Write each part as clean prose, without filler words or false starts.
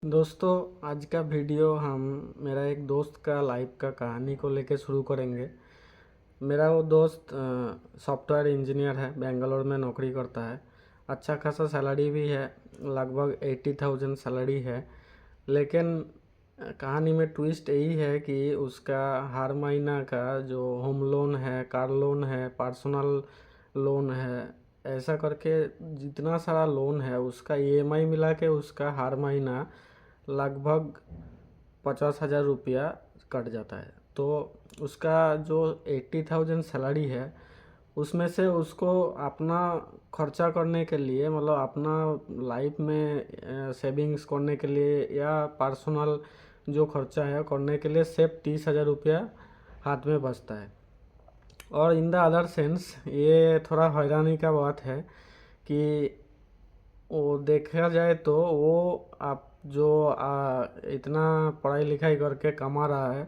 दोस्तों, आज का वीडियो हम मेरा एक दोस्त का लाइफ का कहानी को लेके शुरू करेंगे। मेरा वो दोस्त सॉफ्टवेयर इंजीनियर है, बेंगलोर में नौकरी करता है। अच्छा खासा सैलरी भी है, लगभग 80,000 सैलरी है। लेकिन कहानी में ट्विस्ट यही है कि उसका हर महीना का जो होम लोन है, कार लोन है, पर्सनल लोन है, ऐसा करके जितना सारा लोन है उसका ईएमआई मिला के उसका हर महीना लगभग 50,000 रुपया कट जाता है। तो उसका जो 80,000 सैलरी है उसमें से उसको अपना खर्चा करने के लिए, मतलब अपना लाइफ में सेविंग्स करने के लिए या पर्सनल जो खर्चा है करने के लिए सिर्फ 30,000 रुपया हाथ में बचता है। और इन द अदर सेंस ये थोड़ा हैरानी का बात है कि वो देखा जाए तो वो आप जो इतना पढ़ाई लिखाई करके कमा रहा है,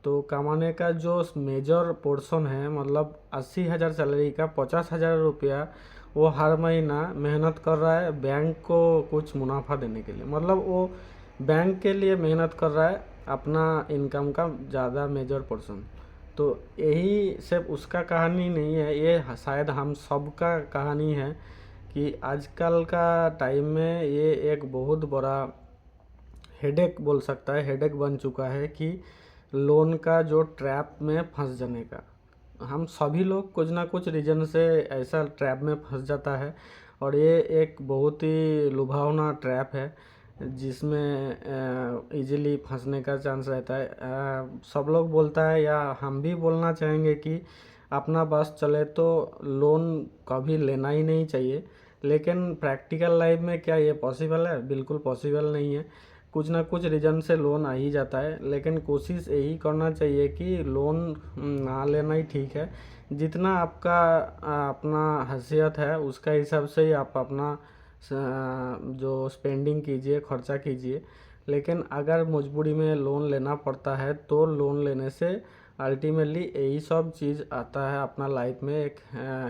तो कमाने का जो मेजर पोर्शन है, मतलब 80,000 सैलरी का 50,000 रुपया वो हर महीना मेहनत कर रहा है बैंक को कुछ मुनाफा देने के लिए। मतलब वो बैंक के लिए मेहनत कर रहा है अपना इनकम का ज़्यादा मेजर पोर्शन। तो यही सिर्फ उसका कहानी नहीं है, ये शायद हम सब का कहानी है कि आजकल का टाइम में ये एक बहुत बड़ा हेडेक बोल सकता है, हेडेक बन चुका है कि लोन का जो ट्रैप में फंस जाने का। हम सभी लोग कुछ ना कुछ रीजन से ऐसा ट्रैप में फंस जाता है, और ये एक बहुत ही लुभावना ट्रैप है जिसमें इजीली फंसने का चांस रहता है। सब लोग बोलता है, या हम भी बोलना चाहेंगे कि अपना बस चले तो लोन कभी लेना ही नहीं चाहिए। लेकिन प्रैक्टिकल लाइफ में क्या ये पॉसिबल है? बिल्कुल पॉसिबल नहीं है। कुछ ना कुछ रीज़न से लोन आ ही जाता है, लेकिन कोशिश यही करना चाहिए कि लोन ना लेना ही ठीक है। जितना आपका अपना हैसियत है उसका हिसाब से ही आप अपना जो स्पेंडिंग कीजिए, खर्चा कीजिए। लेकिन अगर मजबूरी में लोन लेना पड़ता है तो लोन लेने से अल्टीमेटली यही सब चीज़ आता है अपना लाइफ में। एक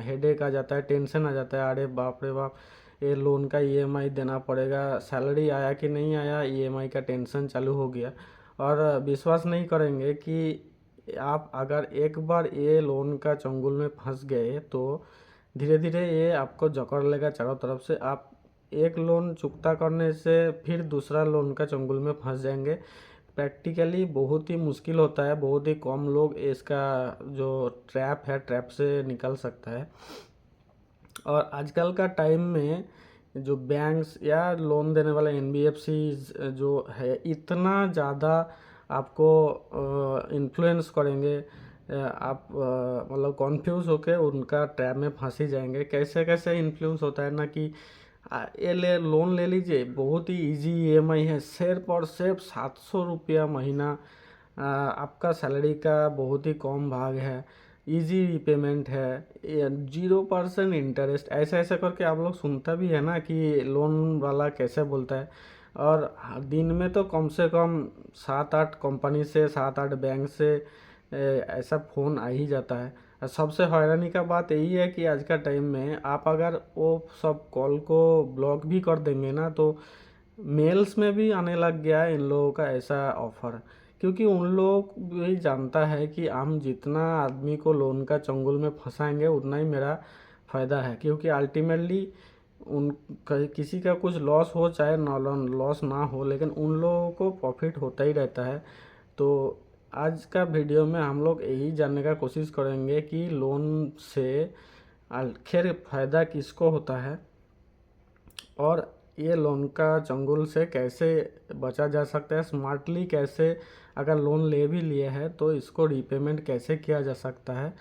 हेडेक आ जाता है, टेंशन आ जाता है, अरे बाप रे बाप ये लोन का ईएमआई देना पड़ेगा, सैलरी आया कि नहीं आया, ईएमआई का टेंशन चालू हो गया। और विश्वास नहीं करेंगे कि आप अगर एक बार ये लोन का चंगुल में फंस गए तो धीरे धीरे ये आपको जकड़ लेगा चारों तरफ से। आप एक लोन चुकता करने से फिर दूसरा लोन का चंगुल में फंस जाएंगे। प्रैक्टिकली बहुत ही मुश्किल होता है, बहुत ही कम लोग इसका जो ट्रैप है, ट्रैप से निकल सकता है। और आजकल का टाइम में जो बैंक्स या लोन देने वाले एनबीएफसी जो है, इतना ज़्यादा आपको इन्फ्लुएंस करेंगे, आप मतलब कॉन्फ्यूज़ होके उनका ट्रैप में फंस ही जाएंगे। कैसे कैसे इन्फ्लुएंस होता है ना कि ये ले लोन ले लीजिए, बहुत ही इजी ईएमआई है, सिर्फ और सिर्फ 700 रुपया महीना, आपका सैलरी का बहुत ही कम भाग है, इजी रीपेमेंट है, 0% इंटरेस्ट, ऐसा ऐसा करके आप लोग सुनता भी है ना कि लोन वाला कैसे बोलता है। और दिन में तो कम से कम 7-8 कंपनी से, 7-8 बैंक से ऐसा फ़ोन आ ही जाता है। और सबसे हैरानी का बात यही है कि आज का टाइम में आप अगर वो सब कॉल को ब्लॉक भी कर देंगे ना, तो मेल्स में भी आने लग गया है इन लोगों का ऐसा ऑफ़र। क्योंकि उन लोग भी जानता है कि हम जितना आदमी को लोन का चंगुल में फंसाएंगे उतना ही मेरा फ़ायदा है। क्योंकि अल्टीमेटली उन किसी का कुछ लॉस हो चाहे ना, लॉस ना हो, लेकिन उन लोगों को प्रॉफिट होता ही रहता है। तो आज का वीडियो में हम लोग यही जानने का कोशिश करेंगे कि लोन से आखिर फ़ायदा किसको होता है, और ये लोन का चंगुल से कैसे बचा जा सकता है, स्मार्टली कैसे, अगर लोन ले भी लिए है तो इसको रीपेमेंट कैसे किया जा सकता है।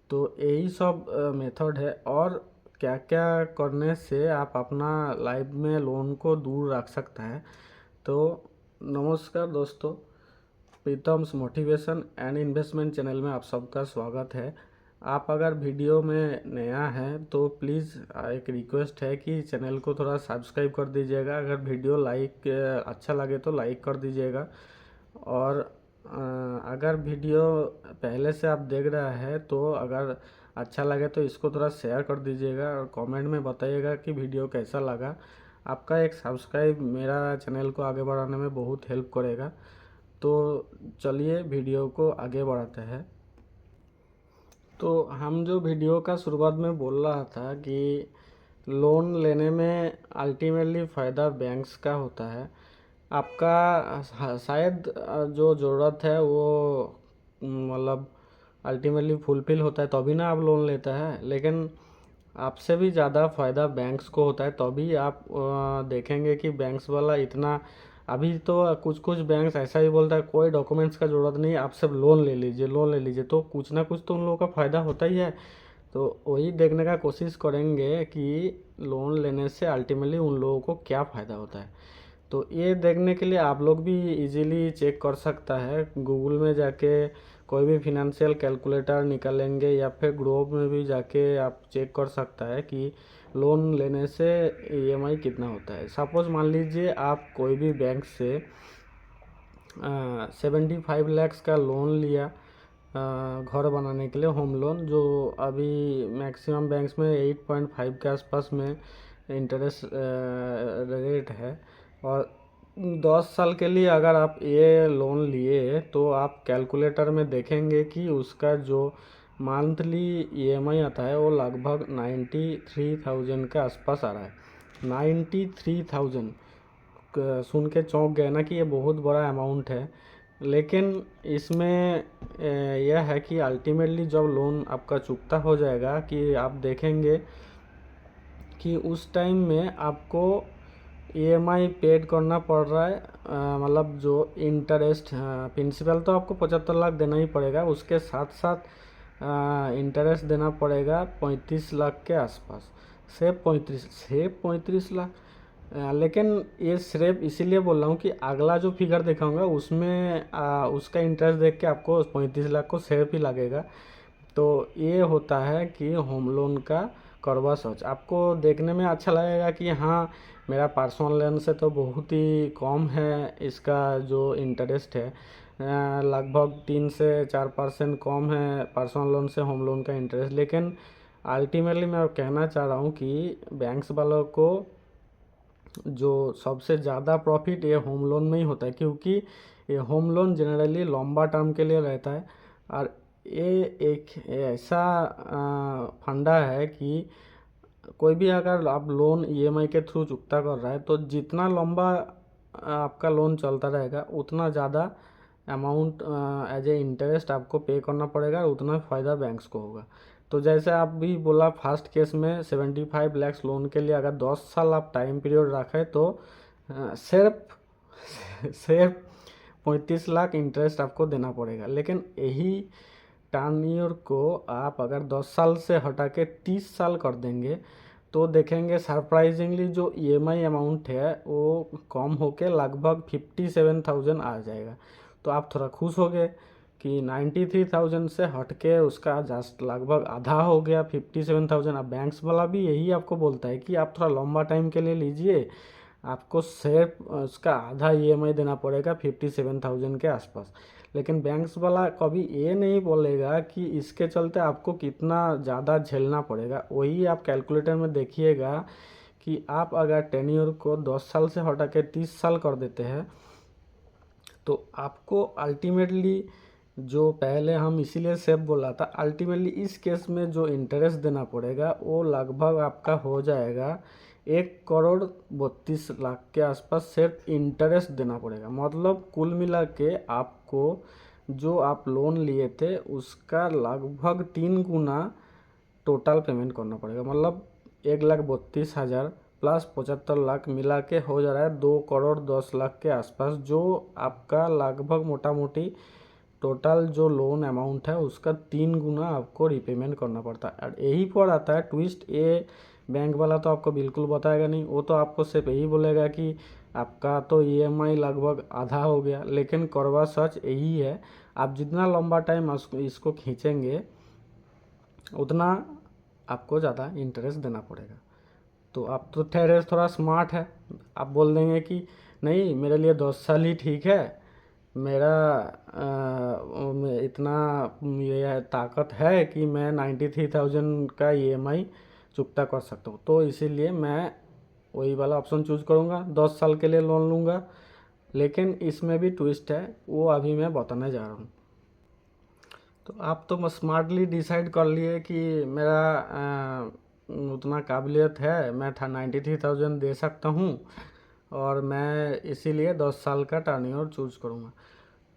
तो यही सब मेथड है, और क्या क्या करने से आप अपना लाइफ में लोन को दूर रख सकता है। तो नमस्कार दोस्तों, Pritam's motivation and investment channel में आप सबका स्वागत है। आप अगर वीडियो में नया हैं तो प्लीज़ एक रिक्वेस्ट है कि चैनल को थोड़ा सब्सक्राइब कर दीजिएगा। अगर वीडियो लाइक अच्छा लगे तो लाइक कर दीजिएगा। और अगर वीडियो पहले से आप देख रहा है तो अगर अच्छा लगे तो इसको थोड़ा शेयर कर दीजिएगा और कमेंट में बताइएगा कि वीडियो कैसा लगा। आपका एक सब्सक्राइब मेरा चैनल को आगे बढ़ाने में बहुत हेल्प करेगा। तो चलिए वीडियो को आगे बढ़ाते हैं। तो हम जो वीडियो का शुरुआत में बोल रहा था कि लोन लेने में अल्टीमेटली फ़ायदा बैंक्स का होता है। आपका शायद जो ज़रूरत है वो मतलब अल्टीमेटली फुलफ़िल होता है तभी ना आप लोन लेता है, लेकिन आपसे भी ज़्यादा फ़ायदा बैंक्स को होता है। तभी आप देखेंगे कि बैंक्स वाला इतना, अभी तो कुछ कुछ बैंक्स ऐसा ही बोलता है कोई डॉक्यूमेंट्स का ज़रूरत नहीं, आप सब लोन ले लीजिए, लोन ले लीजिए। तो कुछ ना कुछ तो उन लोगों का फ़ायदा होता ही है। तो वही देखने का कोशिश करेंगे कि लोन लेने से अल्टीमेटली उन लोगों को क्या फ़ायदा होता है। तो ये देखने के लिए आप लोग भी इजीली चेक कर सकता है, गूगल में जाके कोई भी फिनेंशियल कैलकुलेटर निकालेंगे या फिर ग्रोव में भी जाके आप चेक कर सकता है कि लोन लेने से ईएमआई कितना होता है। सपोज़ मान लीजिए आप कोई भी बैंक से 75 लाख का लोन लिया घर बनाने के लिए, होम लोन, जो अभी मैक्सिमम बैंक्स में 8.5 के आसपास में इंटरेस्ट रेट है। और 10 साल के लिए अगर आप ये लोन लिए तो आप कैलकुलेटर में देखेंगे कि उसका जो मंथली ईएमआई आता है वो लगभग 93,000 के आसपास आ रहा है। 93,000 सुन के चौंक गए ना कि ये बहुत बड़ा अमाउंट है। लेकिन इसमें यह है कि अल्टीमेटली जब लोन आपका चुकता हो जाएगा कि आप देखेंगे कि उस टाइम में आपको ईएमआई पेड करना पड़ रहा है। मतलब जो इंटरेस्ट, प्रिंसिपल तो आपको 75 लाख देना ही पड़ेगा, उसके साथ साथ इंटरेस्ट देना पड़ेगा 35 लाख के आसपास, सिर्फ 35 लाख। लेकिन ये सिर्फ इसीलिए बोल रहा हूँ कि अगला जो फिगर दिखाऊंगा उसमें उसका इंटरेस्ट देख के आपको 35 लाख को सिर्फ ही लगेगा। तो ये होता है कि होम लोन का करवा सोच। आपको देखने में अच्छा लगेगा कि हाँ मेरा पर्सनल लोन से तो बहुत ही कम है, इसका जो इंटरेस्ट है लगभग 3 से 4% कम है पर्सनल लोन से होम लोन का इंटरेस्ट। लेकिन अल्टीमेटली मैं कहना चाह रहा हूँ कि बैंक्स वालों को जो सबसे ज़्यादा प्रॉफिट ये होम लोन में ही होता है, क्योंकि ये होम लोन जनरली लंबा टर्म के लिए रहता है। और ये एक ऐसा फंडा है कि कोई भी अगर आप लोन ईएमआई के थ्रू चुकता कर रहा है तो जितना लंबा आपका लोन चलता रहेगा उतना ज़्यादा अमाउंट एज ए इंटरेस्ट आपको पे करना पड़ेगा और उतना फ़ायदा बैंक्स को होगा। तो जैसे आप भी बोला फर्स्ट केस में 75 लैक्स लोन के लिए अगर 10 साल आप टाइम पीरियड रखें तो सिर्फ सिर्फ 35 लाख इंटरेस्ट आपको देना पड़ेगा। लेकिन यही टर्नियर को आप अगर 10 साल से हटा के 30 साल कर देंगे तो देखेंगे सरप्राइजिंगली जो ईएमआई अमाउंट है वो कम होके लगभग 57,000 आ जाएगा। तो आप थोड़ा खुश हो गए कि 93,000 से हट के उसका जस्ट लगभग आधा हो गया 57,000। अब बैंक्स वाला भी यही आपको बोलता है कि आप थोड़ा लंबा टाइम के लिए लीजिए, आपको सिर्फ उसका आधा ईएमआई देना पड़ेगा 57,000 के आसपास। लेकिन बैंक्स वाला कभी ये नहीं बोलेगा कि इसके चलते आपको कितना ज़्यादा झेलना पड़ेगा। वही आप कैलकुलेटर में देखिएगा कि आप अगर टेन्योर को 10 साल से हटा के 30 साल कर देते हैं तो आपको अल्टीमेटली जो पहले हम इसीलिए सेफ बोला था, अल्टीमेटली इस केस में जो इंटरेस्ट देना पड़ेगा वो लगभग आपका हो जाएगा 1,32,00,000 के आसपास सिर्फ इंटरेस्ट देना पड़ेगा। मतलब कुल मिला के आपको जो आप लोन लिए थे उसका लगभग 3 गुना टोटल पेमेंट करना पड़ेगा। मतलब 1,32,000 प्लस 75 लाख मिला के हो जा रहा है 2,10,00,000 के आसपास, जो आपका लगभग मोटा मोटी टोटल जो लोन अमाउंट है उसका 3 गुना आपको रिपेमेंट करना पड़ता है। और यही पर आता है ट्विस्ट, ये बैंक वाला तो आपको बिल्कुल बताएगा नहीं, वो तो आपको सिर्फ यही बोलेगा कि आपका तो ईएमआई लगभग आधा हो गया। लेकिन करवा सच यही है, आप जितना लंबा टाइम इसको खींचेंगे उतना आपको ज़्यादा इंटरेस्ट देना पड़ेगा। तो आप तो ठहरे थोड़ा स्मार्ट है, आप बोल देंगे कि नहीं मेरे लिए 10 साल ही ठीक है, मेरा इतना ये ताकत है कि मैं 93,000 का ईएमआई चुकता कर सकता हूँ, तो इसीलिए मैं वही वाला ऑप्शन चूज़ करूँगा, 10 साल के लिए लोन लूँगा। लेकिन इसमें भी ट्विस्ट है, वो अभी मैं बताने जा रहा हूँ। तो आप तो स्मार्टली डिसाइड कर लिए कि मेरा उतना काबिलियत है, मैं 93,000 दे सकता हूँ और मैं इसीलिए 10 साल का टर्न्योर चूज़ करूँगा।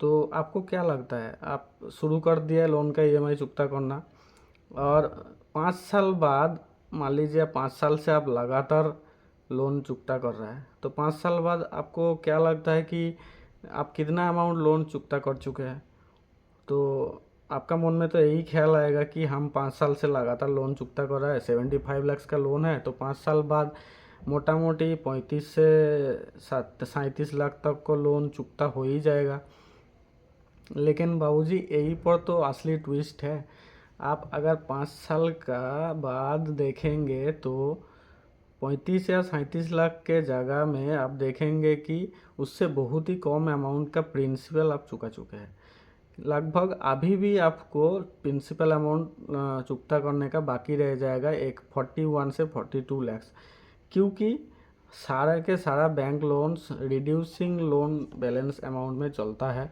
तो आपको क्या लगता है, आप शुरू कर दिए लोन का ईएमआई चुकता करना, और 5 साल बाद मान लीजिए 5 साल से आप लगातार लोन चुकता कर रहे हैं, तो 5 साल बाद आपको क्या लगता है कि आप कितना अमाउंट लोन चुकता कर चुके हैं? तो आपका मन में तो यही ख्याल आएगा कि हम 5 साल से लगातार लोन चुकता कर रहा है, 75 लाख का लोन है, तो 5 साल बाद मोटा मोटी 35 से 37 लाख तक को लोन चुकता हो ही जाएगा। लेकिन बाबूजी यही पर तो असली ट्विस्ट है। आप अगर 5 साल का बाद देखेंगे तो 35 या 37 लाख के जगह में आप देखेंगे कि उससे बहुत ही कम अमाउंट का प्रिंसिपल आप चुका चुके हैं। लगभग अभी भी आपको प्रिंसिपल अमाउंट चुकता करने का बाकी रह जाएगा, एक 41 से 42 लैक्स, क्योंकि सारा के सारा bank loans reducing loan balance amount में चलता है।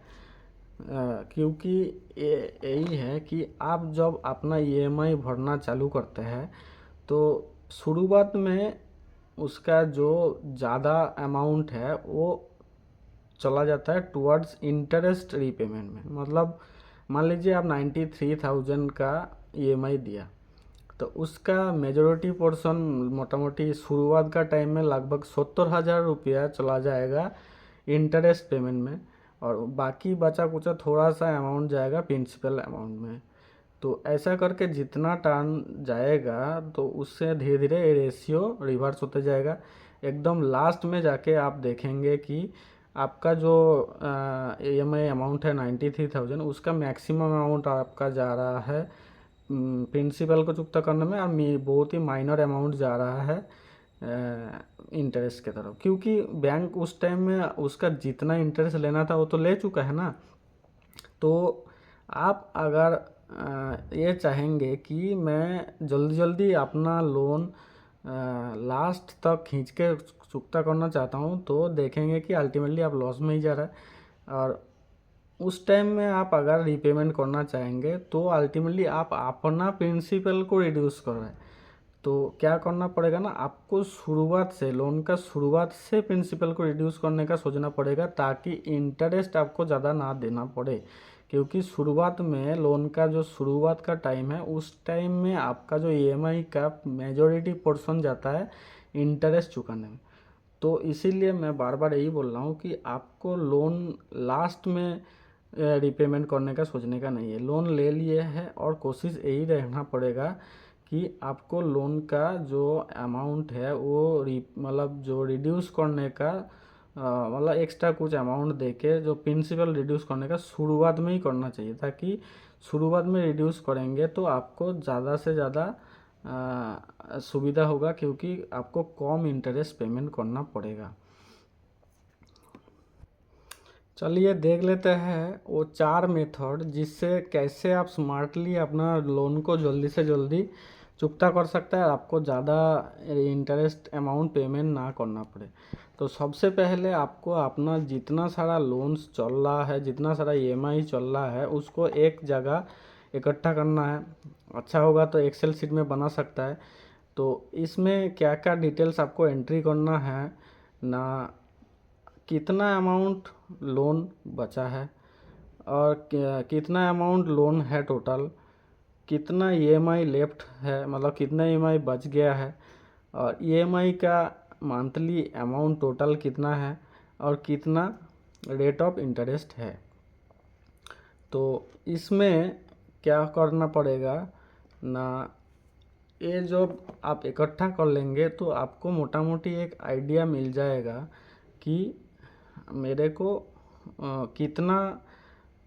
क्योंकि यही है कि आप जब अपना ईएमआई भरना चालू करते हैं तो शुरुआत में उसका जो ज़्यादा अमाउंट है वो चला जाता है टुवर्ड्स इंटरेस्ट रीपेमेंट में। मतलब मान लीजिए आप 93,000 का ईएमआई दिया, तो उसका मेजॉरिटी पोर्शन मोटा मोटी शुरुआत का टाइम में लगभग 70,000 रुपया चला जाएगा इंटरेस्ट पेमेंट में, और बाकी बचा कुचा थोड़ा सा अमाउंट जाएगा प्रिंसिपल अमाउंट में। तो ऐसा करके जितना टर्न जाएगा तो उससे धीरे धीरे रेशियो रिवर्स होते जाएगा। एकदम लास्ट में जाके आप देखेंगे कि आपका जो ईएमआई अमाउंट है 93,000, उसका मैक्सिमम अमाउंट आपका जा रहा है प्रिंसिपल को चुकता करने में, और बहुत ही माइनर अमाउंट जा रहा है इंटरेस्ट के तरफ, क्योंकि बैंक उस टाइम में उसका जितना इंटरेस्ट लेना था वो तो ले चुका है ना। तो आप अगर ये चाहेंगे कि मैं जल्दी जल्दी अपना लोन लास्ट तक खींच के चुकता करना चाहता हूँ, तो देखेंगे कि अल्टीमेटली आप लॉस में ही जा रहा है। और उस टाइम में आप अगर रीपेमेंट करना चाहेंगे तो अल्टीमेटली आप अपना प्रिंसिपल को रिड्यूस कर रहे हैं। तो क्या करना पड़ेगा ना, आपको शुरुआत से लोन का शुरुआत से प्रिंसिपल को रिड्यूस करने का सोचना पड़ेगा, ताकि इंटरेस्ट आपको ज़्यादा ना देना पड़े। क्योंकि शुरुआत में लोन का जो शुरुआत का टाइम है उस टाइम में आपका जो ईएमआई का मेजॉरिटी पोर्शन जाता है इंटरेस्ट चुकाने में। तो इसीलिए मैं बार बार यही बोल रहा हूँ कि आपको लोन लास्ट में रीपेमेंट करने का सोचने का नहीं है। लोन ले लिए है और कोशिश यही रहना पड़ेगा कि आपको लोन का जो अमाउंट है वो मतलब जो रिड्यूस करने का मतलब एक्स्ट्रा कुछ अमाउंट देके जो प्रिंसिपल रिड्यूस करने का शुरुआत में ही करना चाहिए, ताकि शुरुआत में रिड्यूस करेंगे तो आपको ज़्यादा से ज़्यादा सुविधा होगा, क्योंकि आपको कम इंटरेस्ट पेमेंट करना पड़ेगा। चलिए देख लेते हैं वो 4 मेथड जिससे कैसे आप स्मार्टली अपना लोन को जल्दी से जल्दी चुकता कर सकते हैं, आपको ज़्यादा इंटरेस्ट अमाउंट पेमेंट ना करना पड़े। तो सबसे पहले आपको अपना जितना सारा लोन्स चल रहा है, जितना सारा ईएमआई चल रहा है, उसको एक जगह इकट्ठा करना है। अच्छा होगा तो एक्सेल शीट में बना सकता है। तो इसमें क्या क्या डिटेल्स आपको एंट्री करना है ना, कितना अमाउंट लोन बचा है और कितना अमाउंट लोन है टोटल, कितना ईएमआई लेफ्ट है, मतलब कितना ईएमआई बच गया है, और ईएमआई का मंथली अमाउंट टोटल कितना है, और कितना रेट ऑफ इंटरेस्ट है। तो इसमें क्या करना पड़ेगा ना, ये जो आप इकट्ठा कर लेंगे तो आपको मोटा मोटी एक आइडिया मिल जाएगा कि मेरे को कितना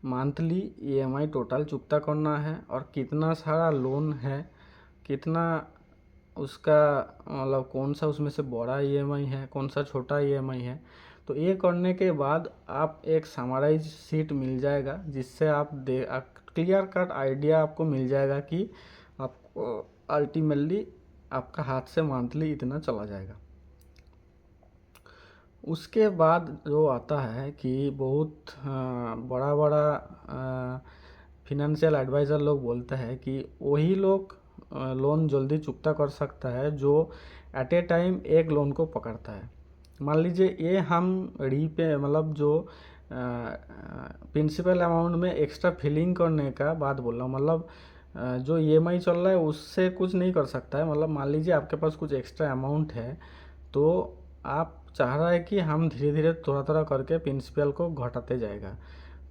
मंथली ईएमआई टोटल चुकता करना है और कितना सारा लोन है, कितना उसका मतलब कौन सा उसमें से बड़ा ईएमआई है, कौन सा छोटा ईएमआई है। तो ये करने के बाद आप एक समराइज शीट मिल जाएगा, जिससे आप क्लियर कट आइडिया आपको मिल जाएगा कि आपको अल्टीमेटली आपका हाथ से मंथली इतना चला जाएगा। उसके बाद जो आता है कि बहुत बड़ा बड़ा फिनंशियल एडवाइज़र लोग बोलते हैं कि वही लोग लोन जल्दी चुकता कर सकता है जो एट ए टाइम एक लोन को पकड़ता है। मान लीजिए ये हम रीपे मतलब जो प्रिंसिपल अमाउंट में एक्स्ट्रा फिलिंग करने का बात बोल रहा हूँ। मतलब जो ईएमआई चल रहा है उससे कुछ नहीं कर सकता है। मतलब मान लीजिए आपके पास कुछ एक्स्ट्रा अमाउंट है तो आप चाह रहा है कि हम धीरे धीरे थोड़ा थोड़ा करके प्रिंसिपल को घटाते जाएगा।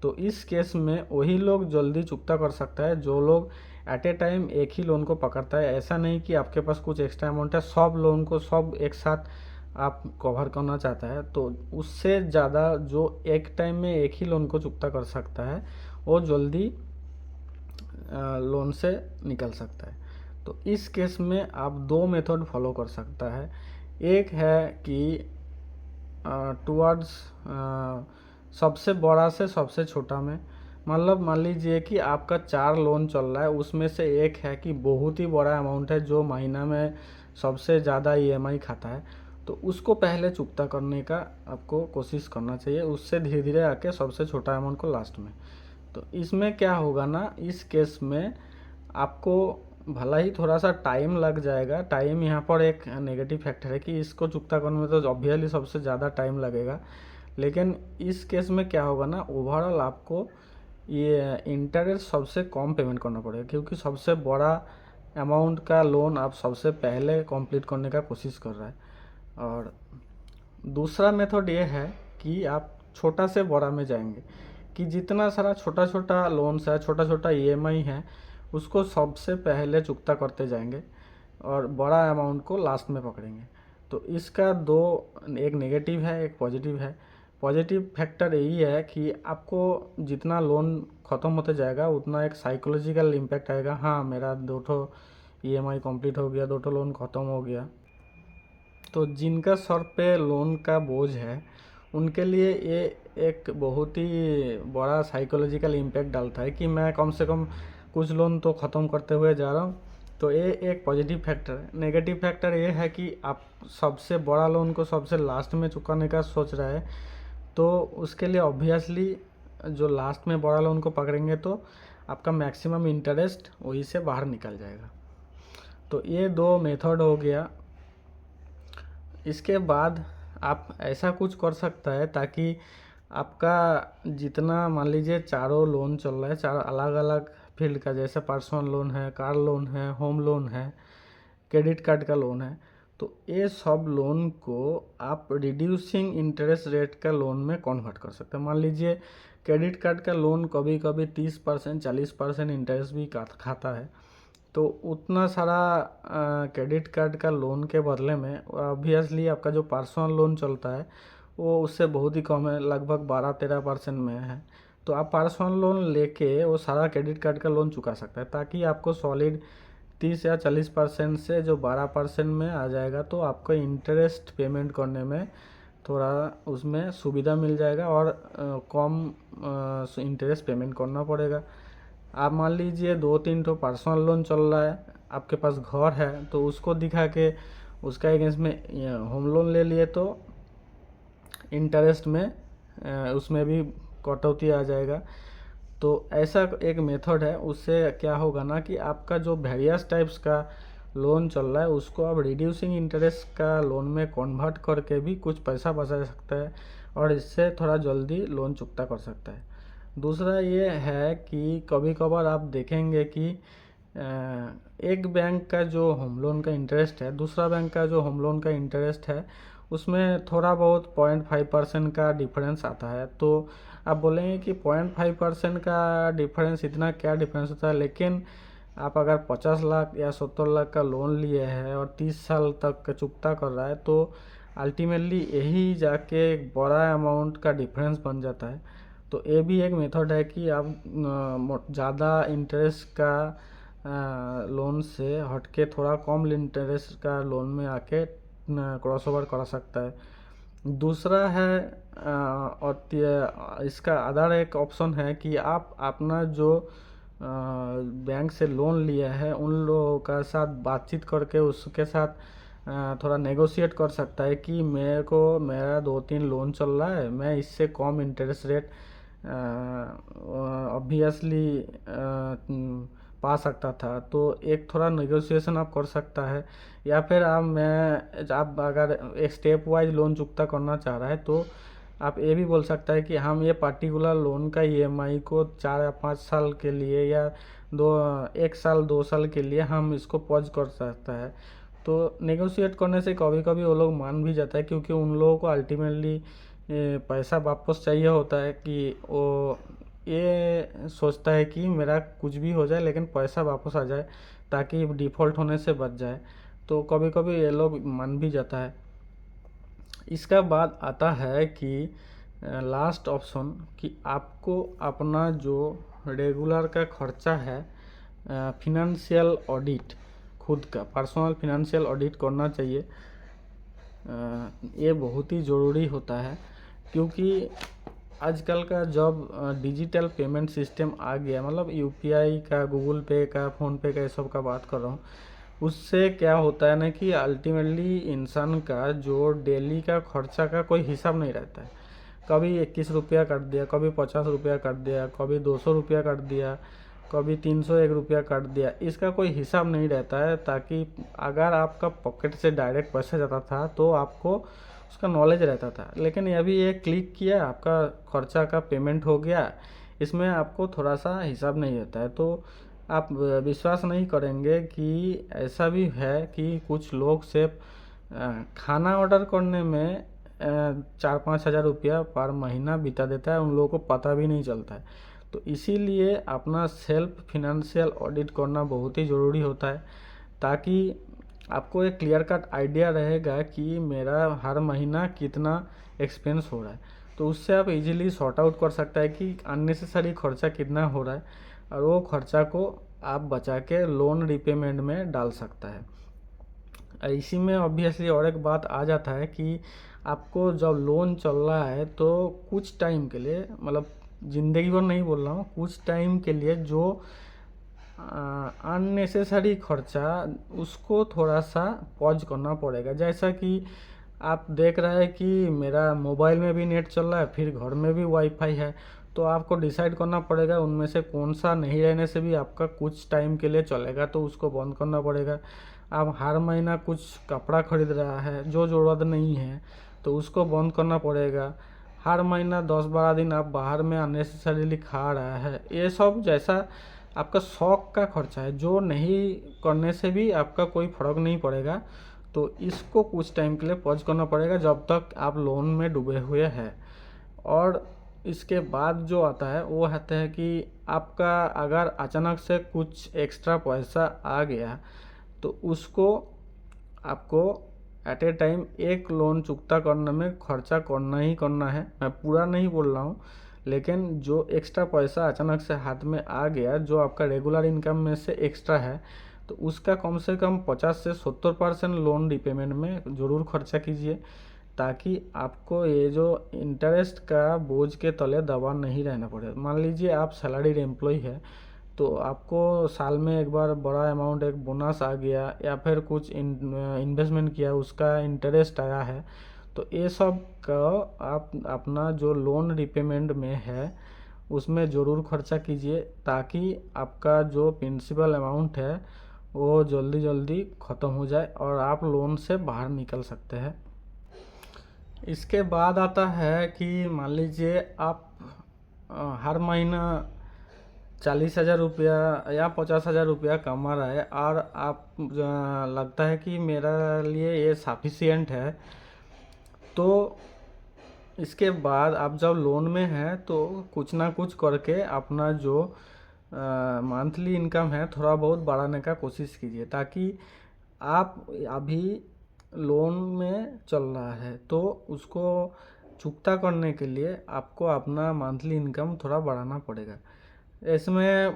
तो इस केस में वही लोग जल्दी चुकता कर सकता है जो लोग एट ए टाइम एक ही लोन को पकड़ता है। ऐसा नहीं कि आपके पास कुछ एक्स्ट्रा अमाउंट है, सब लोन को सब एक साथ आप कवर करना चाहता है, तो उससे ज़्यादा जो एक टाइम में एक ही लोन को चुकता कर सकता है वो जल्दी लोन से निकल सकता है। तो इस केस में आप दो मेथड फॉलो कर सकता है। एक है कि टुवर्ड्स सबसे बड़ा से सबसे छोटा में, मतलब मान लीजिए कि आपका 4 लोन चल रहा है, उसमें से एक है कि बहुत ही बड़ा अमाउंट है जो महीना में सबसे ज़्यादा ईएमआई खाता है, तो उसको पहले चुकता करने का आपको कोशिश करना चाहिए। उससे धीरे धीरे आके सबसे छोटा अमाउंट को लास्ट में। तो इसमें क्या होगा ना, इस केस में आपको भला ही थोड़ा सा टाइम लग जाएगा। टाइम यहाँ पर एक नेगेटिव फैक्टर है कि इसको चुकता करने में तो ऑब्वियसली सबसे ज़्यादा टाइम लगेगा। लेकिन इस केस में क्या होगा ना, ओवरऑल आपको ये इंटरेस्ट सबसे कम पेमेंट करना पड़ेगा, क्योंकि सबसे बड़ा अमाउंट का लोन आप सबसे पहले कंप्लीट करने का कोशिश कर रहा है। और दूसरा मेथड ये है कि आप छोटा से बड़ा में जाएंगे, कि जितना सारा छोटा छोटा लोन्स है, छोटा छोटा ईएमआई है, उसको सबसे पहले चुकता करते जाएंगे और बड़ा अमाउंट को लास्ट में पकड़ेंगे। तो इसका दो, एक नेगेटिव है एक पॉजिटिव है। पॉजिटिव फैक्टर यही है कि आपको जितना लोन ख़त्म होते जाएगा उतना एक साइकोलॉजिकल इम्पैक्ट आएगा। हाँ, मेरा 2 ईएमआई कंप्लीट हो गया, 2 लोन ख़त्म हो गया। तो जिनका सर पे लोन का बोझ है उनके लिए ये एक बहुत ही बड़ा साइकोलॉजिकल इम्पैक्ट डालता है कि मैं कम से कम कुछ लोन तो ख़त्म करते हुए जा रहा हूँ। तो ये एक पॉजिटिव फैक्टर है। नेगेटिव फैक्टर ये है कि आप सबसे बड़ा लोन को सबसे लास्ट में चुकाने का सोच रहा है, तो उसके लिए ऑब्वियसली जो लास्ट में बड़ा लोन को पकड़ेंगे तो आपका मैक्सिमम इंटरेस्ट वही से बाहर निकल जाएगा। तो ये दो मेथड हो गया। इसके बाद आप ऐसा कुछ कर सकता है ताकि आपका जितना, मान लीजिए चारों लोन चल रहा है, 4 अलग अलग फील्ड का, जैसे पर्सनल लोन है, कार लोन है, होम लोन है, क्रेडिट कार्ड का लोन है, तो ये सब लोन को आप रिड्यूसिंग इंटरेस्ट रेट का लोन में कन्वर्ट कर सकते हैं। मान लीजिए क्रेडिट कार्ड का लोन कभी कभी 30% 40% इंटरेस्ट भी खाता है, तो उतना सारा क्रेडिट कार्ड का लोन के बदले में ऑब्वियसली आपका जो पर्सनल लोन चलता है वो उससे बहुत ही कम है, लगभग 12-13% में है। तो आप पर्सनल लोन लेके वो सारा क्रेडिट कार्ड का लोन चुका सकता है, ताकि आपको सॉलिड 30 या 40% से जो 12% में आ जाएगा, तो आपको इंटरेस्ट पेमेंट करने में थोड़ा उसमें सुविधा मिल जाएगा और कम इंटरेस्ट पेमेंट करना पड़ेगा। आप मान लीजिए 2-3 तो पर्सनल लोन चल रहा है, आपके पास घर है, तो उसको दिखा के उसका अगेंस्ट में होम लोन ले लिए तो इंटरेस्ट में उसमें भी कटौती आ जाएगा। तो ऐसा एक मेथड है, उससे क्या होगा ना कि आपका जो वेरियस टाइप्स का लोन चल रहा है उसको आप रिड्यूसिंग इंटरेस्ट का लोन में कन्वर्ट करके भी कुछ पैसा बचा सकता है और इससे थोड़ा जल्दी लोन चुकता कर सकता है। दूसरा ये है कि कभी कभार आप देखेंगे कि एक बैंक का जो होम लोन का इंटरेस्ट है, दूसरा बैंक का जो होम लोन का इंटरेस्ट है, उसमें थोड़ा बहुत 0.5% का डिफरेंस आता है। तो आप बोलेंगे कि 0.5% का डिफरेंस, इतना क्या डिफरेंस होता है, लेकिन आप अगर 50 लाख या 70 लाख का लोन लिए हैं और 30 साल तक चुकता कर रहा है, तो अल्टीमेटली यही जाके एक बड़ा अमाउंट का डिफरेंस बन जाता है। तो ये भी एक मेथड है कि आप ज़्यादा इंटरेस्ट का लोन से हटके थोड़ा कम इंटरेस्ट का लोन में आके क्रॉस ओवर करा सकता है। दूसरा है और इसका अदर एक ऑप्शन है कि आप अपना जो बैंक से लोन लिया है उन लोगों का साथ बातचीत करके उसके साथ थोड़ा नेगोशिएट कर सकता है कि मेरे को मेरा 2-3 लोन चल रहा है, मैं इससे कम इंटरेस्ट रेट ऑब्वियसली पा सकता था। तो एक थोड़ा नेगोशिएशन आप कर सकता है, या फिर आप अगर एक स्टेप वाइज लोन चुकता करना चाह रहा है तो आप ये भी बोल सकता है कि हम ये पार्टिकुलर लोन का ईएमआई को 4 या 5 साल के लिए या 1 साल 2 साल के लिए हम इसको पॉज कर सकता है। तो नेगोशिएट करने से कभी कभी वो लोग मान भी जाता है, क्योंकि उन लोगों को अल्टीमेटली पैसा वापस चाहिए होता है, कि वो ये सोचता है कि मेरा कुछ भी हो जाए लेकिन पैसा वापस आ जाए, ताकि डिफ़ॉल्ट होने से बच जाए। तो कभी कभी ये लोग मान भी जाता है। इसका बाद आता है कि लास्ट ऑप्शन, कि आपको अपना जो रेगुलर का खर्चा है, फिनंशियल ऑडिट, खुद का पर्सनल फिनंशियल ऑडिट करना चाहिए। ये बहुत ही ज़रूरी होता है, क्योंकि आजकल का जब डिजिटल पेमेंट सिस्टम आ गया, मतलब यूपीआई का, गूगल पे का, फ़ोन पे का, ये सब का बात कर रहा हूँ, उससे क्या होता है ना कि अल्टीमेटली इंसान का जो डेली का खर्चा का कोई हिसाब नहीं रहता है। कभी 21 रुपया काट दिया, कभी 50 रुपया काट दिया, कभी 200 रुपया काट दिया, कभी 301 रुपया काट दिया, इसका कोई हिसाब नहीं रहता है। ताकि अगर आपका पॉकेट से डायरेक्ट पैसा जाता था तो आपको उसका नॉलेज रहता था, लेकिन अभी ये क्लिक किया, आपका खर्चा का पेमेंट हो गया, इसमें आपको थोड़ा सा हिसाब नहीं रहता है। तो आप विश्वास नहीं करेंगे कि ऐसा भी है कि कुछ लोग सिर्फ खाना ऑर्डर करने में 4-5 हज़ार रुपया पर महीना बिता देता है, उन लोगों को पता भी नहीं चलता है। तो इसीलिए अपना सेल्फ फिनंशियल ऑडिट करना बहुत ही ज़रूरी होता है, ताकि आपको एक क्लियर कट आइडिया रहेगा कि मेरा हर महीना कितना एक्सपेंस हो रहा है। तो उससे आप इजीली सॉर्ट आउट कर सकता है कि अननेसेसरी खर्चा कितना हो रहा है, और वो खर्चा को आप बचा के लोन रिपेमेंट में डाल सकता है। इसी में ऑब्वियसली और एक बात आ जाता है कि आपको जब लोन चल रहा है तो कुछ टाइम के लिए, मतलब ज़िंदगी भर नहीं बोल रहा हूँ, कुछ टाइम के लिए जो अननेसेसरी खर्चा, उसको थोड़ा सा पॉज करना पड़ेगा। जैसा कि आप देख रहे हैं कि मेरा मोबाइल में भी नेट चल रहा है, फिर घर में भी वाईफाई है, तो आपको डिसाइड करना पड़ेगा उनमें से कौन सा नहीं रहने से भी आपका कुछ टाइम के लिए चलेगा, तो उसको बंद करना पड़ेगा। आप हर महीना कुछ कपड़ा खरीद रहा है जो ज़रूरत नहीं है, तो उसको बंद करना पड़ेगा। हर महीना 10-12 दिन आप बाहर में अननेसेसरीली खा रहा है, ये सब जैसा आपका शौक का खर्चा है, जो नहीं करने से भी आपका कोई फ़र्क नहीं पड़ेगा। तो इसको कुछ टाइम के लिए पॉज करना पड़ेगा जब तक आप लोन में डूबे हुए हैं। और इसके बाद जो आता है वो आता है कि आपका अगर अचानक से कुछ एक्स्ट्रा पैसा आ गया, तो उसको आपको एट ए टाइम एक लोन चुकता करने में खर्चा करना ही करना है। मैं पूरा नहीं बोल रहा हूँ, लेकिन जो एक्स्ट्रा पैसा अचानक से हाथ में आ गया, जो आपका रेगुलर इनकम में से एक्स्ट्रा है, तो उसका कम से कम 50 से 70% लोन रिपेमेंट में ज़रूर खर्चा कीजिए, ताकि आपको ये जो इंटरेस्ट का बोझ के तले दबा नहीं रहना पड़े। मान लीजिए आप सैलरीड एम्प्लॉय है, तो आपको साल में एक बार बड़ा अमाउंट, एक बोनस आ गया, या फिर कुछ इन्वेस्टमेंट किया, उसका इंटरेस्ट आया है, तो ये सब का आप अपना जो लोन रिपेमेंट में है उसमें ज़रूर खर्चा कीजिए, ताकि आपका जो प्रिंसिपल अमाउंट है वो जल्दी जल्दी ख़त्म हो जाए और आप लोन से बाहर निकल सकते हैं। इसके बाद आता है कि मान लीजिए आप हर महीना 40,000 रुपया या 50,000 रुपया कमा रहा है, और आप लगता है कि मेरा लिए ये सफिशिएंट है। तो इसके बाद आप जब लोन में हैं तो कुछ ना कुछ करके अपना जो मंथली इनकम है थोड़ा बहुत बढ़ाने का कोशिश कीजिए, ताकि आप अभी लोन में चल रहा है तो उसको चुकता करने के लिए आपको अपना मंथली इनकम थोड़ा बढ़ाना पड़ेगा। इसमें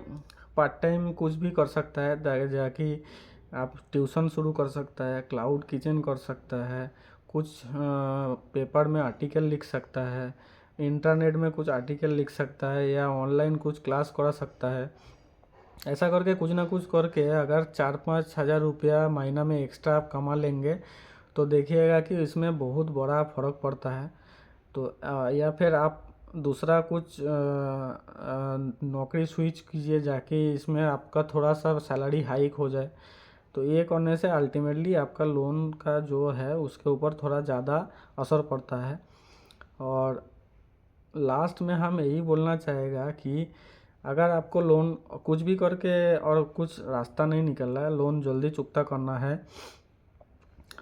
पार्ट टाइम कुछ भी कर सकता है, जाकि आप ट्यूशन शुरू कर सकता है, क्लाउड किचन कर सकता है, कुछ पेपर में आर्टिकल लिख सकता है, इंटरनेट में कुछ आर्टिकल लिख सकता है, या ऑनलाइन कुछ क्लास करा सकता है। ऐसा करके कुछ ना कुछ करके अगर 4-5 हज़ार रुपया महीना में एक्स्ट्रा आप कमा लेंगे तो देखिएगा कि इसमें बहुत बड़ा फ़र्क पड़ता है। तो या फिर आप दूसरा कुछ नौकरी स्विच कीजिए जाके इसमें आपका थोड़ा सा सैलरी हाइक हो जाए। तो ये करने से अल्टीमेटली आपका लोन का जो है उसके ऊपर थोड़ा ज़्यादा असर पड़ता है। और लास्ट में हम यही बोलना चाहेगा कि अगर आपको लोन कुछ भी करके और कुछ रास्ता नहीं निकल रहा है, लोन जल्दी चुकता करना है,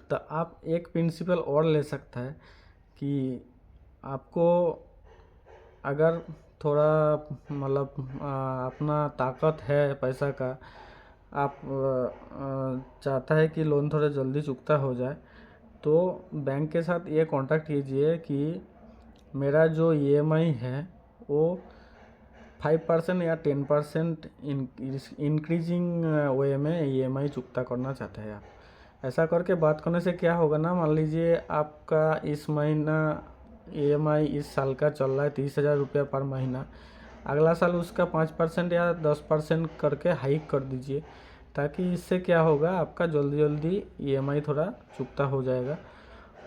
तो आप एक प्रिंसिपल और ले सकता है कि आपको अगर थोड़ा मतलब अपना ताकत है पैसा का, आप चाहता है कि लोन थोड़ा जल्दी चुकता हो जाए, तो बैंक के साथ ये कांटेक्ट कीजिए कि मेरा जो ईएमआई है वो 5% या 10% इंक्रीजिंग वे में ईएमआई चुकता करना चाहते हैं आप। ऐसा करके बात करने से क्या होगा ना, मान लीजिए आपका इस महीना ईएमआई इस साल का चल रहा है 30,000 रुपया पर महीना, अगला साल उसका 5% या 10% करके हाइक कर दीजिए, ताकि इससे क्या होगा आपका जल्दी जल्दी ईएमआई थोड़ा चुकता हो जाएगा।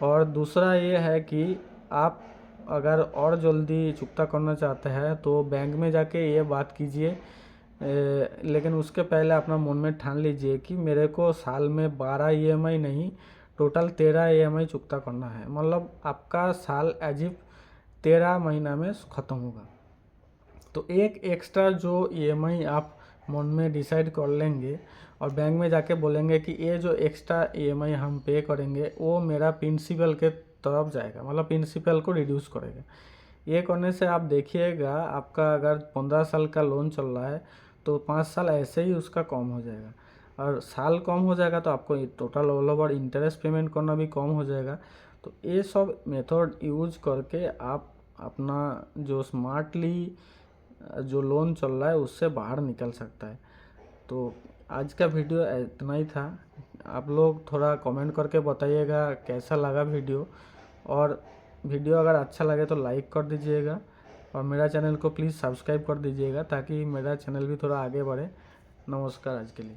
और दूसरा ये है कि आप अगर और जल्दी चुकता करना चाहते हैं तो बैंक में जाके ये बात कीजिए, लेकिन उसके पहले अपना मन में ठान लीजिए कि मेरे को साल में 12 ईएमआई नहीं, टोटल 13 ईएमआई चुकता करना है। मतलब आपका साल अजीब 13 महीना में ख़त्म होगा। तो एक एक्स्ट्रा जो ईएमआई आप मन में डिसाइड कर लेंगे और बैंक में जाके बोलेंगे कि ये जो एक्स्ट्रा ईएमआई हम पे करेंगे वो मेरा प्रिंसिपल के तरफ जाएगा, मतलब प्रिंसिपल को रिड्यूस करेगा। ये करने से आप देखिएगा आपका अगर 15 साल का लोन चल रहा है तो 5 साल ऐसे ही उसका कम हो जाएगा, और साल कम हो जाएगा तो आपको total all over interest payment करना भी कम हो जाएगा। तो ये सब मेथड यूज करके आप अपना जो स्मार्टली जो लोन चल रहा है उससे बाहर निकल सकता है। तो आज का वीडियो इतना ही था। आप लोग थोड़ा कमेंट करके बताइएगा कैसा लगा वीडियो, और वीडियो अगर अच्छा लगे तो लाइक कर दीजिएगा, और मेरा चैनल को प्लीज़ सब्सक्राइब कर दीजिएगा ताकि मेरा चैनल भी थोड़ा आगे बढ़े। नमस्कार आज के लिए।